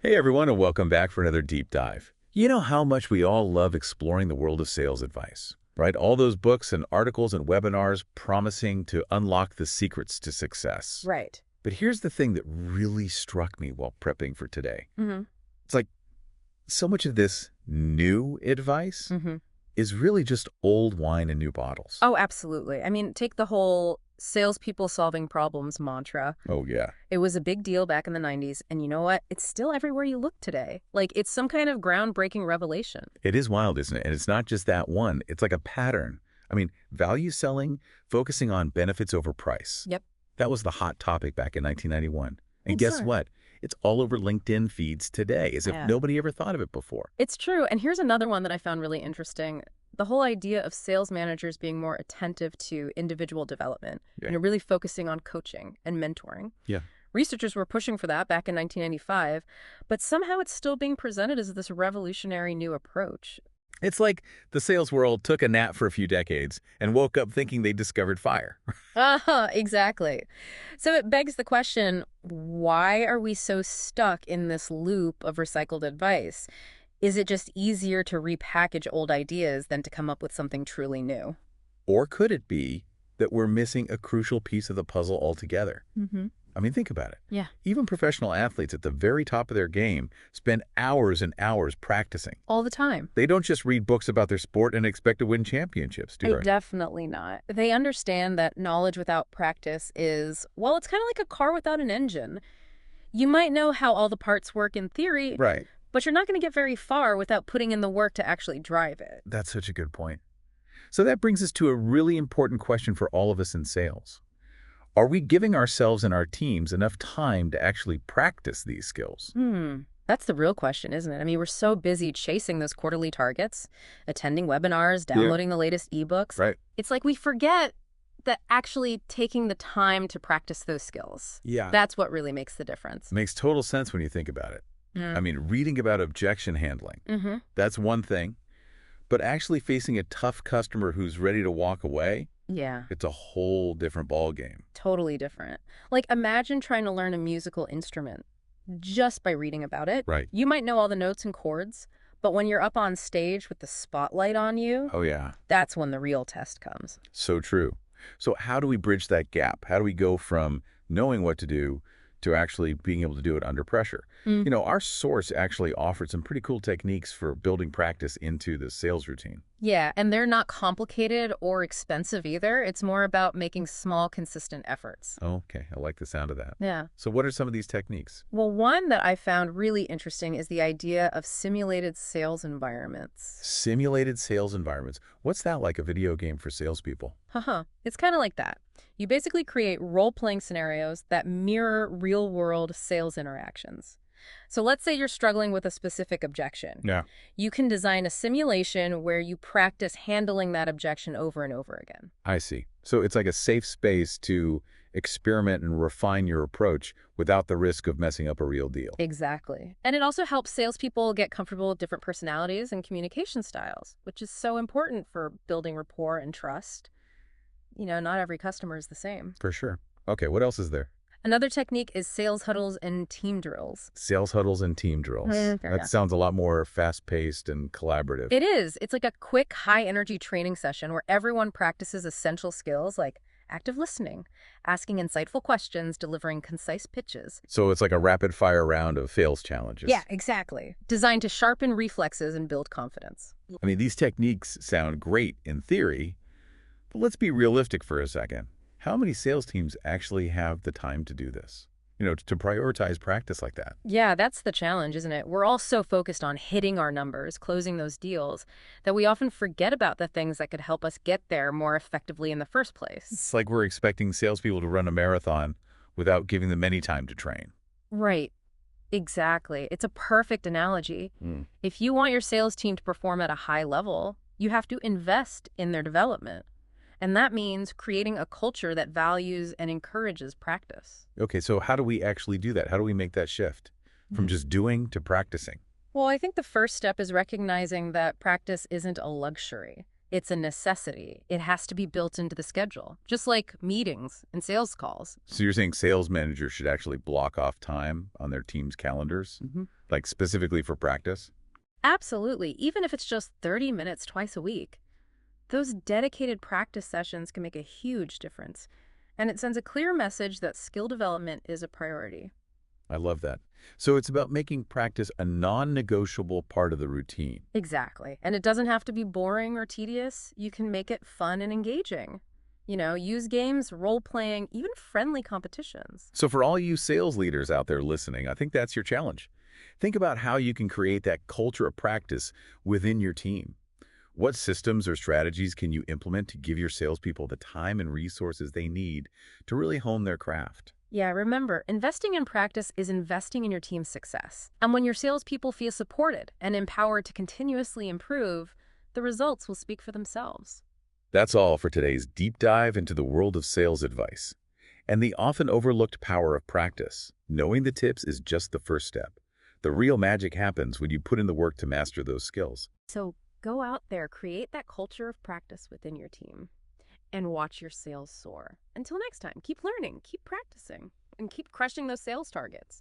Hey everyone, and welcome back for another deep dive. You know how much we all love exploring the world of sales advice, right? All those books and articles and webinars promising to unlock the secrets to success. Right. But here's the thing that really struck me while prepping for today. hmm It's like so much of this new advice hmm is really just old wine in new bottles. Oh, absolutely. I mean, take the whole salespeople solving problems mantra. Oh yeah. It was a big deal back in the 90s, and you know what? It's still everywhere you look today. Like, it's some kind of groundbreaking revelation. It is wild, isn't it? And it's not just that one. It's like a pattern. I mean, value selling, focusing on benefits over price. Yep. That was the hot topic back in 1991. And It's guess sure. what? It's all over LinkedIn feeds today, as if Yeah. nobody ever thought of it before. It's true. And here's another one that I found really interesting. The whole idea of sales managers being more attentive to individual development, Yeah. really focusing on coaching and mentoring. Yeah. Researchers were pushing for that back in 1995, but somehow it's still being presented as this revolutionary new approach. It's like the sales world took a nap for a few decades and woke up thinking they discovered fire. Exactly. So it begs the question, why are we so stuck in this loop of recycled advice? Is it just easier to repackage old ideas than to come up with something truly new? Or could it be that we're missing a crucial piece of the puzzle altogether? Mm-hmm. I mean, think about it. Yeah. Even professional athletes at the very top of their game spend hours and hours practicing. All the time. They don't just read books about their sport and expect to win championships, do they? Definitely not. They understand that knowledge without practice is, well, it's kind of like a car without an engine. You might know how all the parts work in theory, Right. but you're not going to get very far without putting in the work to actually drive it. That's such a good point. So that brings us to a really important question for all of us in sales. Are we giving ourselves and our teams enough time to actually practice these skills? That's the real question, isn't it? I mean, we're so busy chasing those quarterly targets, attending webinars, downloading the latest ebooks. Right. It's like we forget that actually taking the time to practice those skills. Yeah. That's what really makes the difference. Makes total sense when you think about it. I mean, reading about objection handling, Mm-hmm. that's one thing. But actually facing a tough customer who's ready to walk away, Yeah, it's a whole different ballgame. totally different. Like, imagine trying to learn a musical instrument just by reading about it. Right. You might know all the notes and chords, but when you're up on stage with the spotlight on you, Oh, yeah. that's when the real test comes. So true. So how do we bridge that gap? How do we go from knowing what to do to actually being able to do it under pressure? Mm. You know, our source actually offered some pretty cool techniques for building practice into the sales routine. Yeah, and they're not complicated or expensive either. It's more about making small, consistent efforts. Okay, I like the sound of that. Yeah. So what are some of these techniques? Well, one that I found really interesting is the idea of simulated sales environments. Simulated sales environments. What's that like, a video game for salespeople? Haha, it's kind of like that. You basically create role-playing scenarios that mirror real-world sales interactions. So let's say you're struggling with a specific objection. Yeah. You can design a simulation where you practice handling that objection over and over again. I see. So it's like a safe space to experiment and refine your approach without the risk of messing up a real deal. Exactly. And it also helps salespeople get comfortable with different personalities and communication styles, which is so important for building rapport and trust. Not every customer is the same. For sure. Okay, what else is there? Another technique is sales huddles and team drills. Sales huddles and team drills. Fair That enough. sounds a lot more fast-paced and collaborative. It is. It's like a quick, high-energy training session where everyone practices essential skills like active listening, asking insightful questions, delivering concise pitches. So it's like a rapid-fire round of sales challenges. Yeah, exactly. Designed to sharpen reflexes and build confidence. I mean, these techniques sound great in theory, but let's be realistic for a second. How many sales teams actually have the time to do this? To prioritize practice like that? Yeah, that's the challenge, isn't it? We're all so focused on hitting our numbers, closing those deals, that we often forget about the things that could help us get there more effectively in the first place. It's like we're expecting salespeople to run a marathon without giving them any time to train. Right. Exactly. It's a perfect analogy. If you want your sales team to perform at a high level, you have to invest in their development. And that means creating a culture that values and encourages practice. Okay, so how do we actually do that? How do we make that shift from just doing to practicing? Well, I think the first step is recognizing that practice isn't a luxury. It's a necessity. It has to be built into the schedule, just like meetings and sales calls. So you're saying sales managers should actually block off time on their team's calendars? like specifically for practice? Absolutely, even if it's just 30 minutes twice a week. Those dedicated practice sessions can make a huge difference, and it sends a clear message that skill development is a priority. I love that. So it's about making practice a non-negotiable part of the routine. Exactly. And it doesn't have to be boring or tedious. You can make it fun and engaging. Use games, role-playing, even friendly competitions. So for all you sales leaders out there listening, I think that's your challenge. Think about how you can create that culture of practice within your team. What systems or strategies can you implement to give your salespeople the time and resources they need to really hone their craft? Yeah, remember, investing in practice is investing in your team's success. And when your salespeople feel supported and empowered to continuously improve, the results will speak for themselves. That's all for today's deep dive into the world of sales advice and the often overlooked power of practice. Knowing the tips is just the first step. The real magic happens when you put in the work to master those skills. So go out there, create that culture of practice within your team, and watch your sales soar. Until next time, keep learning, keep practicing, and keep crushing those sales targets.